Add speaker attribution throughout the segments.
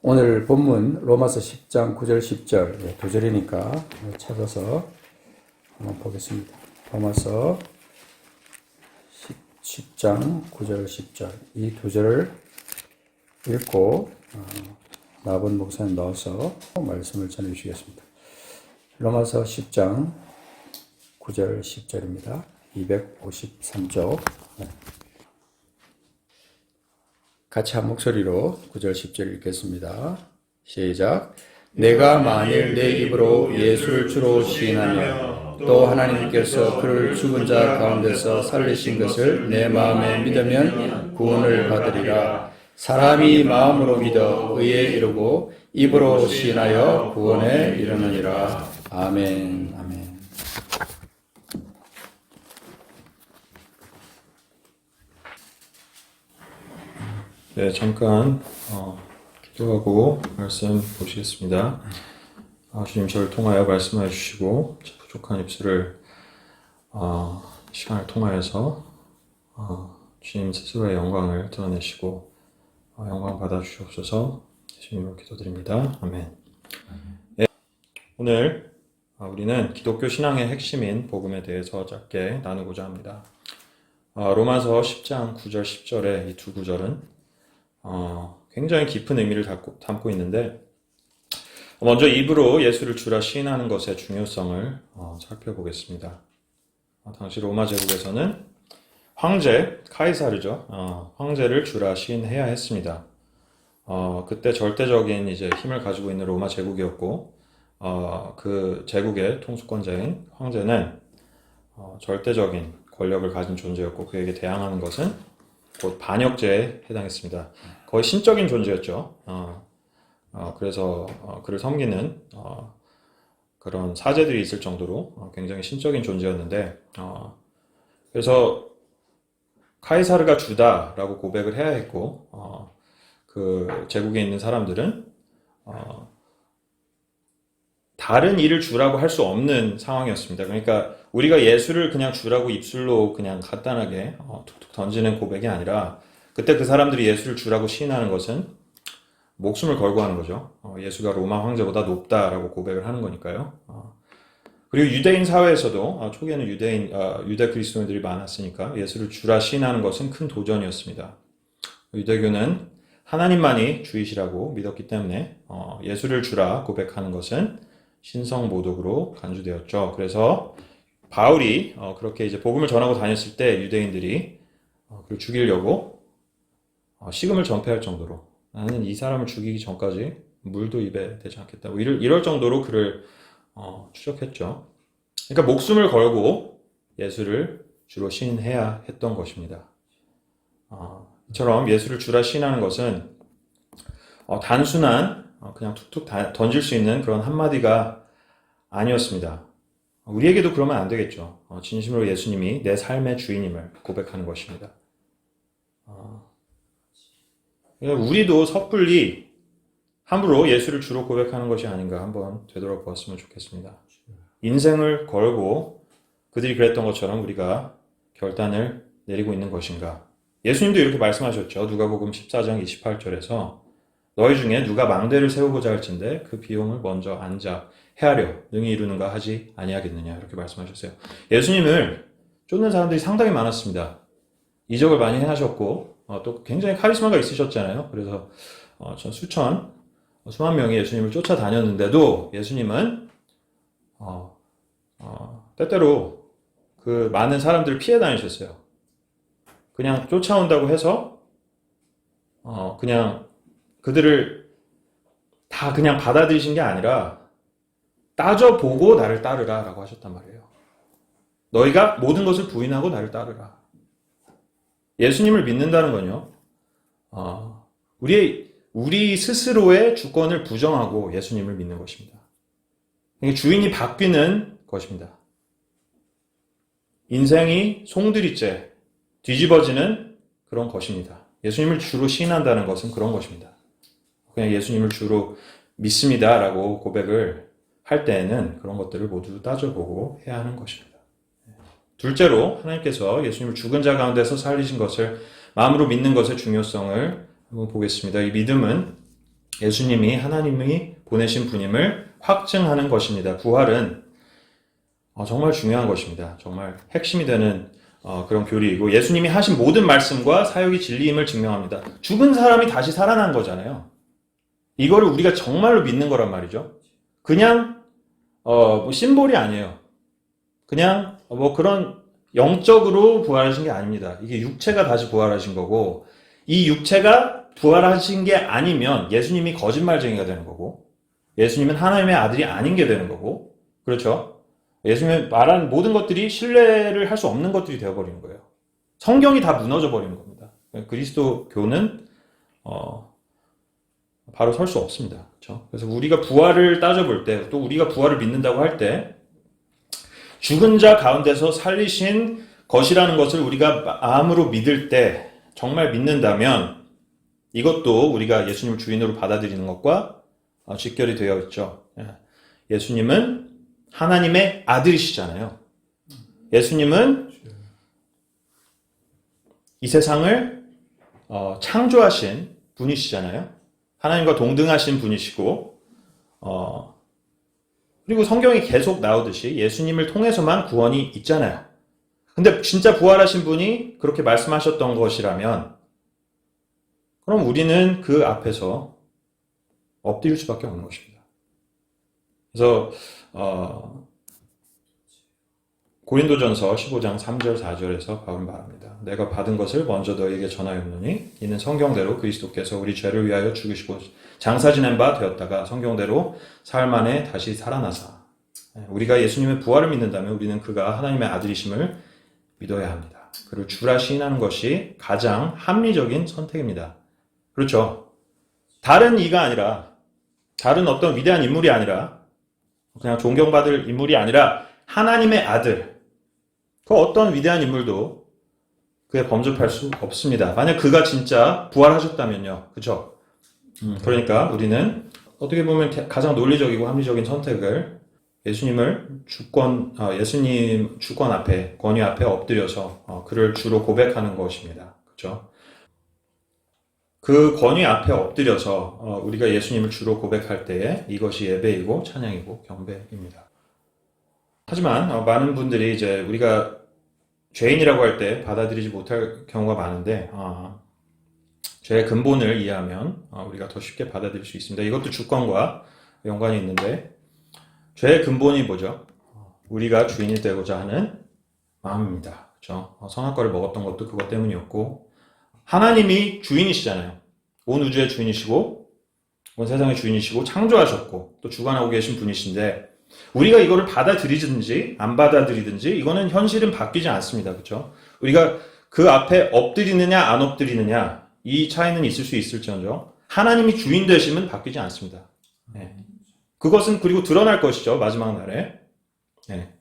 Speaker 1: 오늘 본문 로마서 10장 9절 10절 두 절이니까 찾아서 한번 보겠습니다. 로마서 10장 9절 10절 이 두 절을 읽고 나본 목사님 넣어서 말씀을 전해주시겠습니다. 로마서 10장 9절 10절입니다. 253쪽 같이 한 목소리로 9절 10절 읽겠습니다. 시작. 내가 만일 내 입으로 예수를 주로 시인하며 또 하나님께서 그를 죽은 자 가운데서 살리신 것을 내 마음에 믿으면 구원을 받으리라. 사람이 마음으로 믿어 의에 이르고 입으로 시인하여 구원에 이르느니라. 아멘. 아멘.
Speaker 2: 네, 잠깐 기도하고 말씀 보시겠습니다. 주님 저를 통하여 말씀해 주시고 제 부족한 입술을 시간을 통하여서 주님 스스로의 영광을 드러내시고 영광 받아 주시옵소서. 주님으로 기도드립니다. 아멘. 네, 오늘 우리는 기독교 신앙의 핵심인 복음에 대해서 짧게 나누고자 합니다. 로마서 10장 9절 10절의 이 두 구절은 굉장히 깊은 의미를 담고 있는데, 먼저 입으로 예수를 주라 시인하는 것의 중요성을 살펴보겠습니다. 당시 로마 제국에서는 황제, 카이사르죠. 황제를 주라 시인해야 했습니다. 그때 절대적인 이제 힘을 가지고 있는 로마 제국이었고, 그 제국의 통수권자인 황제는 절대적인 권력을 가진 존재였고, 그에게 대항하는 것은 곧 반역죄에 해당했습니다. 거의 신적인 존재였죠. 그래서 그를 섬기는 그런 사제들이 있을 정도로 굉장히 신적인 존재였는데, 그래서 카이사르가 주다라고 고백을 해야 했고, 그 제국에 있는 사람들은 다른 일을 주라고 할 수 없는 상황이었습니다. 그러니까 우리가 예수를 그냥 주라고 입술로 그냥 간단하게 툭툭 던지는 고백이 아니라, 그때 그 사람들이 예수를 주라고 시인하는 것은 목숨을 걸고 하는 거죠. 예수가 로마 황제보다 높다라고 고백을 하는 거니까요. 그리고 유대인 사회에서도 초기에는 유대 그리스도인들이 많았으니까 예수를 주라 시인하는 것은 큰 도전이었습니다. 유대교는 하나님만이 주이시라고 믿었기 때문에 예수를 주라 고백하는 것은 신성모독으로 간주되었죠. 그래서 바울이 그렇게 이제 복음을 전하고 다녔을 때 유대인들이 그를 죽이려고 식음을 전폐할 정도로, 나는 이 사람을 죽이기 전까지 물도 입에 대지 않겠다고 이럴 정도로 그를 추적했죠. 그러니까 목숨을 걸고 예수를 주로 시인해야 했던 것입니다. 이처럼 예수를 주라 시인하는 것은 단순한 그냥 툭툭 던질 수 있는 그런 한마디가 아니었습니다. 우리에게도 그러면 안 되겠죠. 진심으로 예수님이 내 삶의 주인임을 고백하는 것입니다. 우리도 섣불리 함부로 예수를 주로 고백하는 것이 아닌가 한번 되돌아보았으면 좋겠습니다. 인생을 걸고 그들이 그랬던 것처럼 우리가 결단을 내리고 있는 것인가. 예수님도 이렇게 말씀하셨죠. 누가복음 14장 28절에서 너희 중에 누가 망대를 세우고자 할진대 그 비용을 먼저 앉아 헤아려 능히 이루는가 하지 아니하겠느냐, 이렇게 말씀하셨어요. 예수님을 쫓는 사람들이 상당히 많았습니다. 이적을 많이 행하셨고 또 굉장히 카리스마가 있으셨잖아요. 그래서 수만 명이 예수님을 쫓아다녔는데도 예수님은 때때로 그 많은 사람들을 피해 다니셨어요. 그냥 쫓아온다고 해서 그냥 그들을 다 그냥 받아들이신 게 아니라 따져보고 나를 따르라 라고 하셨단 말이에요. 너희가 모든 것을 부인하고 나를 따르라. 예수님을 믿는다는 건요, 우리 스스로의 주권을 부정하고 예수님을 믿는 것입니다. 그러니까 주인이 바뀌는 것입니다. 인생이 송두리째 뒤집어지는 그런 것입니다. 예수님을 주로 시인한다는 것은 그런 것입니다. 그냥 예수님을 주로 믿습니다 라고 고백을 할 때에는 그런 것들을 모두 따져보고 해야 하는 것입니다. 둘째로, 하나님께서 예수님을 죽은 자 가운데서 살리신 것을 마음으로 믿는 것의 중요성을 한번 보겠습니다. 이 믿음은 예수님이 하나님이 보내신 분임을 확증하는 것입니다. 부활은 정말 중요한 것입니다. 정말 핵심이 되는 그런 교리이고 예수님이 하신 모든 말씀과 사역이 진리임을 증명합니다. 죽은 사람이 다시 살아난 거잖아요. 이거를 우리가 정말로 믿는 거란 말이죠. 그냥 뭐 심볼이 아니에요. 그냥 뭐 그런 영적으로 부활하신 게 아닙니다. 이게 육체가 다시 부활하신 거고 이 육체가 부활하신 게 아니면 예수님이 거짓말쟁이가 되는 거고 예수님은 하나님의 아들이 아닌 게 되는 거고 그렇죠? 예수님이 말한 모든 것들이 신뢰를 할 수 없는 것들이 되어버리는 거예요. 성경이 다 무너져 버리는 겁니다. 그리스도교는 바로 설 수 없습니다. 그렇죠? 그래서 우리가 부활을 따져볼 때, 또 우리가 부활을 믿는다고 할 때, 죽은 자 가운데서 살리신 것이라는 것을 우리가 마음으로 믿을 때, 정말 믿는다면, 이것도 우리가 예수님을 주인으로 받아들이는 것과 직결이 되어 있죠. 예수님은 하나님의 아들이시잖아요. 예수님은 이 세상을 창조하신 분이시잖아요. 하나님과 동등하신 분이시고 그리고 성경이 계속 나오듯이 예수님을 통해서만 구원이 있잖아요. 근데 진짜 부활하신 분이 그렇게 말씀하셨던 것이라면 그럼 우리는 그 앞에서 엎드릴 수밖에 없는 것입니다. 그래서 고린도전서 15장 3절 4절에서 바울은 말합니다. 내가 받은 것을 먼저 너에게 전하였노니 이는 성경대로 그리스도께서 우리 죄를 위하여 죽으시고 장사 지낸 바 되었다가 성경대로 사흘 만에 다시 살아나사. 우리가 예수님의 부활을 믿는다면 우리는 그가 하나님의 아들이심을 믿어야 합니다. 그를 주라 시인하는 것이 가장 합리적인 선택입니다. 그렇죠. 다른 이가 아니라 다른 어떤 위대한 인물이 아니라 그냥 존경받을 인물이 아니라 하나님의 아들, 그 어떤 위대한 인물도 그에 범접할 수 없습니다. 만약 그가 진짜 부활하셨다면요. 그렇죠? 그러니까 우리는 어떻게 보면 가장 논리적이고 합리적인 선택을 예수님 주권 앞에, 권위 앞에 엎드려서 그를 주로 고백하는 것입니다. 그렇죠? 그 권위 앞에 엎드려서 우리가 예수님을 주로 고백할 때에 이것이 예배이고 찬양이고 경배입니다. 하지만 많은 분들이 이제 우리가 죄인이라고 할 때 받아들이지 못할 경우가 많은데 죄의 근본을 이해하면 우리가 더 쉽게 받아들일 수 있습니다. 이것도 주권과 연관이 있는데 죄의 근본이 뭐죠? 우리가 주인이 되고자 하는 마음입니다. 그렇죠? 선악과를 먹었던 것도 그것 때문이었고 하나님이 주인이시잖아요. 온 우주의 주인이시고 온 세상의 주인이시고 창조하셨고 또 주관하고 계신 분이신데 우리가 이거를 받아들이든지 안 받아들이든지 이거는 현실은 바뀌지 않습니다. 그렇죠? 우리가 그 앞에 엎드리느냐 안 엎드리느냐 이 차이는 있을 수 있을지언정 하나님이 주인 되심은 바뀌지 않습니다. 네. 그것은 그리고 드러날 것이죠. 마지막 날에. 네.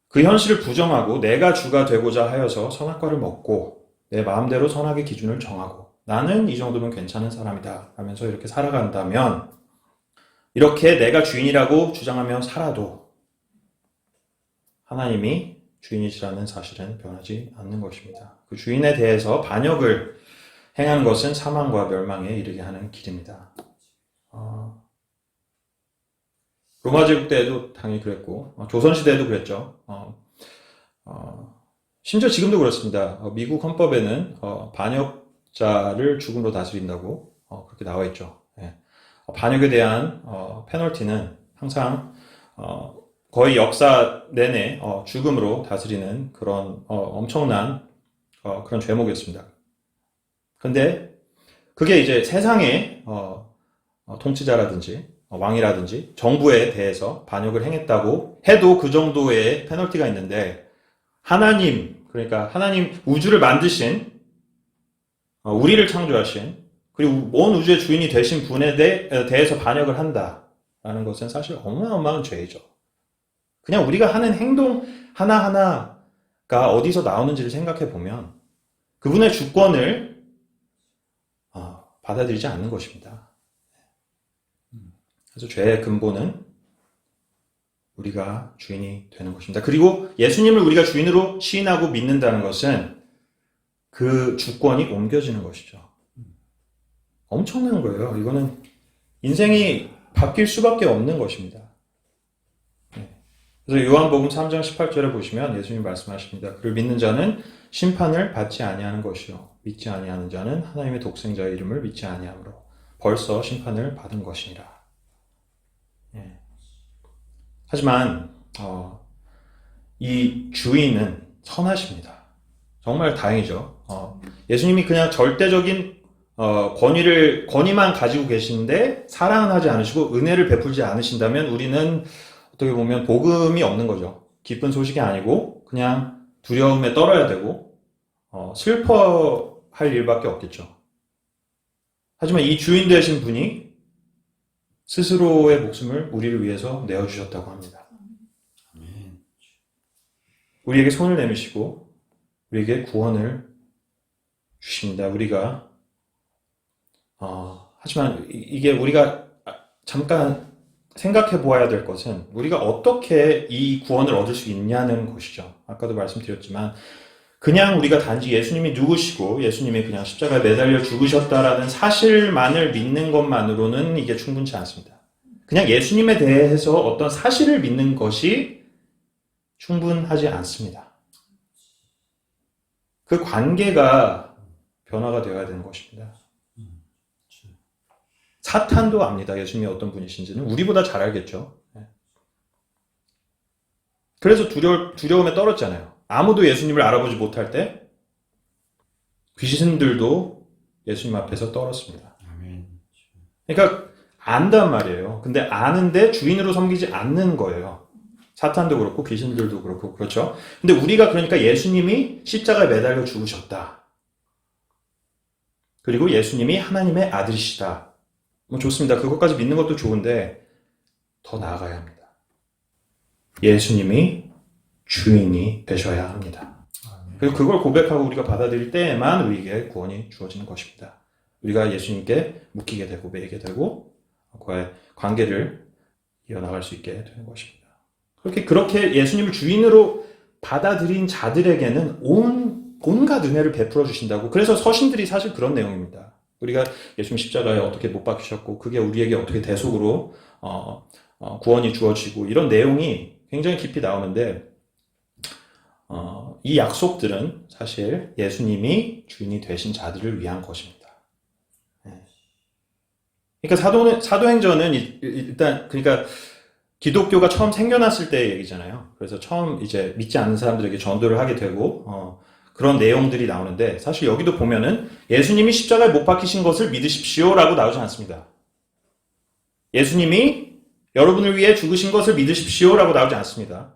Speaker 2: 그 현실을 부정하고 내가 주가 되고자 하여서 선악과를 먹고 내 마음대로 선악의 기준을 정하고 나는 이 정도면 괜찮은 사람이다 하면서 이렇게 살아간다면 이렇게 내가 주인이라고 주장하며 살아도 하나님이 주인이시라는 사실은 변하지 않는 것입니다. 그 주인에 대해서 반역을 행하는 것은 사망과 멸망에 이르게 하는 길입니다. 로마 제국 때에도 당연히 그랬고 조선시대에도 그랬죠. 심지어 지금도 그렇습니다. 미국 헌법에는 반역자를 죽음으로 다스린다고 그렇게 나와 있죠. 예. 반역에 대한 페널티는 항상 거의 역사 내내 죽음으로 다스리는 그런 엄청난 그런 죄목이었습니다. 근데 그게 이제 세상의 통치자라든지 왕이라든지 정부에 대해서 반역을 행했다고 해도 그 정도의 페널티가 있는데 하나님, 그러니까 하나님 우주를 만드신 우리를 창조하신 그리고 온 우주의 주인이 되신 분에 대해서 반역을 한다라는 것은 사실 어마어마한 죄이죠. 그냥 우리가 하는 행동 하나하나가 어디서 나오는지를 생각해 보면 그분의 주권을 받아들이지 않는 것입니다. 그래서 죄의 근본은 우리가 주인이 되는 것입니다. 그리고 예수님을 우리가 주인으로 시인하고 믿는다는 것은 그 주권이 옮겨지는 것이죠. 엄청난 거예요. 이거는 인생이 바뀔 수밖에 없는 것입니다. 그래서 요한복음 3장 18절에 보시면 예수님 말씀하십니다. 그를 믿는 자는 심판을 받지 아니하는 것이요 믿지 아니하는 자는 하나님의 독생자의 이름을 믿지 아니하므로 벌써 심판을 받은 것이니라. 하지만 이 주인은 선하십니다. 정말 다행이죠. 예수님이 그냥 절대적인 권위만 가지고 계시는데 사랑은 하지 않으시고 은혜를 베풀지 않으신다면 우리는 어떻게 보면 복음이 없는 거죠. 기쁜 소식이 아니고 그냥 두려움에 떨어야 되고 슬퍼할 일밖에 없겠죠. 하지만 이 주인 되신 분이 스스로의 목숨을 우리를 위해서 내어주셨다고 합니다. 우리에게 손을 내미시고 우리에게 구원을 주십니다. 우리가 하지만 이게 우리가 잠깐 생각해 보아야 될 것은 우리가 어떻게 이 구원을 얻을 수 있냐는 것이죠. 아까도 말씀드렸지만 그냥 우리가 단지 예수님이 누구시고 예수님이 그냥 십자가에 매달려 죽으셨다라는 사실만을 믿는 것만으로는 이게 충분치 않습니다. 그냥 예수님에 대해서 어떤 사실을 믿는 것이 충분하지 않습니다. 그 관계가 변화가 되어야 되는 것입니다. 사탄도 압니다. 예수님이 어떤 분이신지는 우리보다 잘 알겠죠. 그래서 두려움에 떨었잖아요. 아무도 예수님을 알아보지 못할 때 귀신들도 예수님 앞에서 떨었습니다. 그러니까 안단 말이에요. 근데 아는데 주인으로 섬기지 않는 거예요. 사탄도 그렇고 귀신들도 그렇고 그렇죠. 근데 우리가 그러니까 예수님이 십자가에 매달려 죽으셨다. 그리고 예수님이 하나님의 아들이시다. 뭐 좋습니다. 그것까지 믿는 것도 좋은데 더 나아가야 합니다. 예수님이 주인이 되셔야 합니다. 그리고 그걸 고백하고 우리가 받아들일 때에만 우리에게 구원이 주어지는 것입니다. 우리가 예수님께 묶이게 되고 매이게 되고 그와의 관계를 이어나갈 수 있게 되는 것입니다. 그렇게 예수님을 주인으로 받아들인 자들에게는 온갖 은혜를 베풀어 주신다고. 그래서 서신들이 사실 그런 내용입니다. 우리가 예수님 십자가에 어떻게 못 박히셨고 그게 우리에게 어떻게 대속으로 구원이 주어지고 이런 내용이 굉장히 깊이 나오는데 이 약속들은 사실 예수님이 주인이 되신 자들을 위한 것입니다. 그러니까 사도행전은 일단 그러니까 기독교가 처음 생겨났을 때의 얘기잖아요. 그래서 처음 이제 믿지 않는 사람들에게 전도를 하게 되고 그런 내용들이 나오는데 사실 여기도 보면은 예수님이 십자가에 못 박히신 것을 믿으십시오라고 나오지 않습니다. 예수님이 여러분을 위해 죽으신 것을 믿으십시오라고 나오지 않습니다.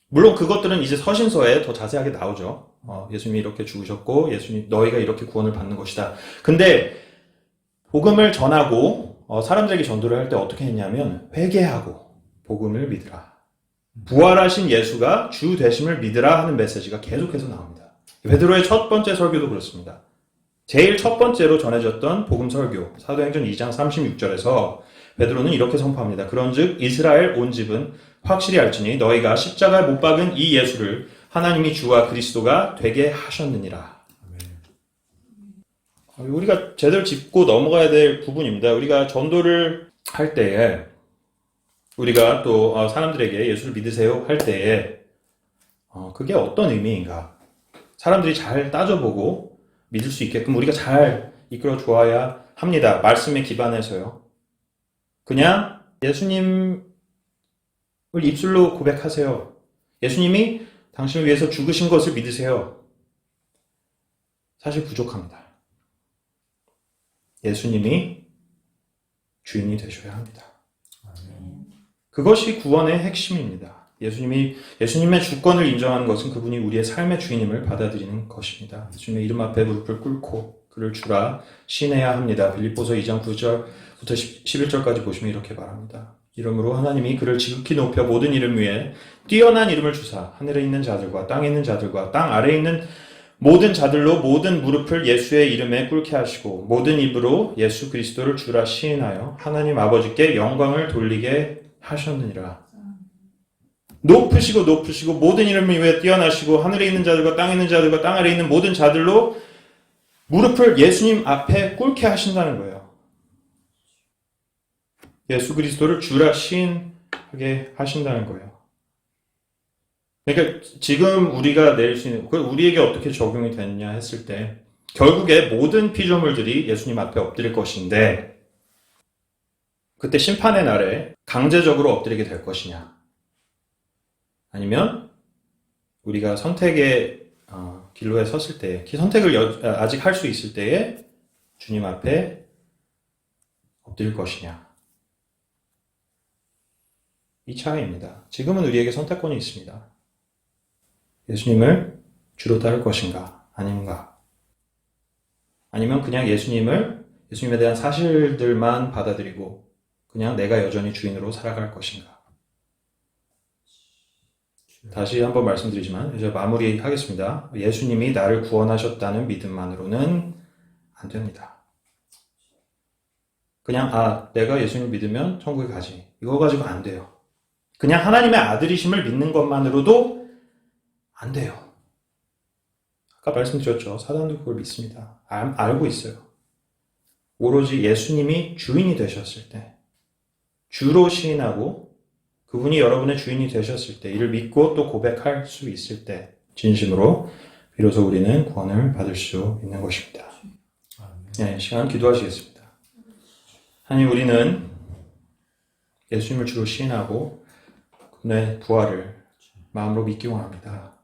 Speaker 2: 물론 그것들은 이제 서신서에 더 자세하게 나오죠. 예수님이 이렇게 죽으셨고 예수님 너희가 이렇게 구원을 받는 것이다. 근데 복음을 전하고 사람들에게 전도를 할 때 어떻게 했냐면 회개하고 복음을 믿으라. 부활하신 예수가 주 되심을 믿으라 하는 메시지가 계속해서 나옵니다. 베드로의 첫 번째 설교도 그렇습니다. 제일 첫 번째로 전해졌던 복음 설교 사도행전 2장 36절에서 베드로는 이렇게 선포합니다. 그런즉 이스라엘 온 집은 확실히 알지니 너희가 십자가에 못 박은 이 예수를 하나님이 주와 그리스도가 되게 하셨느니라. 우리가 제대로 짚고 넘어가야 될 부분입니다. 우리가 전도를 할 때에 우리가 또 사람들에게 예수를 믿으세요 할 때에 그게 어떤 의미인가 사람들이 잘 따져보고 믿을 수 있게끔 우리가 잘 이끌어 주어야 합니다. 말씀에 기반해서요. 그냥 예수님을 입술로 고백하세요. 예수님이 당신을 위해서 죽으신 것을 믿으세요. 사실 부족합니다. 예수님이 주인이 되셔야 합니다. 그것이 구원의 핵심입니다. 예수님의 주권을 인정하는 것은 그분이 우리의 삶의 주인임을 받아들이는 것입니다. 예수님의 이름 앞에 무릎을 꿇고 그를 주라 신해야 합니다. 빌립보서 2장 9절부터 11절까지 보시면 이렇게 말합니다. 이러므로 하나님이 그를 지극히 높여 모든 이름 위에 뛰어난 이름을 주사 하늘에 있는 자들과 땅에 있는 자들과 땅 아래에 있는 모든 자들로 모든 무릎을 예수의 이름에 꿇게 하시고 모든 입으로 예수 그리스도를 주라 시인하여 하나님 아버지께 영광을 돌리게 하셨느니라. 높으시고 모든 이름 위에 뛰어나시고 하늘에 있는 자들과 땅에 있는 자들과 땅 아래에 있는 모든 자들로 무릎을 예수님 앞에 꿇게 하신다는 거예요. 예수 그리스도를 주라 시인하게 하신다는 거예요. 그러니까 지금 우리가 내릴 수 있는, 우리에게 어떻게 적용이 됐냐 했을 때 결국에 모든 피조물들이 예수님 앞에 엎드릴 것인데 그때 심판의 날에 강제적으로 엎드리게 될 것이냐, 아니면 우리가 선택의 길로에 섰을 때, 선택을 아직 할 수 있을 때에 주님 앞에 엎드릴 것이냐, 이 차이입니다. 지금은 우리에게 선택권이 있습니다. 예수님을 주로 따를 것인가 아닌가, 아니면 그냥 예수님에 대한 사실들만 받아들이고 그냥 내가 여전히 주인으로 살아갈 것인가. 다시 한번 말씀드리지만 이제 마무리하겠습니다. 예수님이 나를 구원하셨다는 믿음만으로는 안 됩니다. 그냥 내가 예수님 믿으면 천국에 가지, 이거 가지고 안 돼요. 그냥 하나님의 아들이심을 믿는 것만으로도 안 돼요. 아까 말씀드렸죠. 사단도 그걸 믿습니다. 알고 있어요. 오로지 예수님이 주인이 되셨을 때, 주로 시인하고 그분이 여러분의 주인이 되셨을 때, 이를 믿고 또 고백할 수 있을 때 진심으로 비로소 우리는 구원을 받을 수 있는 것입니다. 네, 시간 기도하시겠습니다. 하나님, 우리는 예수님을 주로 시인하고 그분의 부활을 마음으로 믿기 원합니다.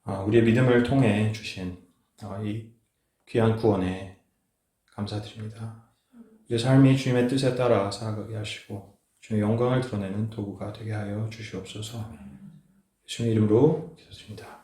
Speaker 2: 우리의 믿음을 통해 주신 이 귀한 구원에 감사드립니다. 우리의 삶이 주님의 뜻에 따라 살아가게 하시고 주님의 영광을 드러내는 도구가 되게 하여 주시옵소서. 예수님 이름으로 기도드립니다.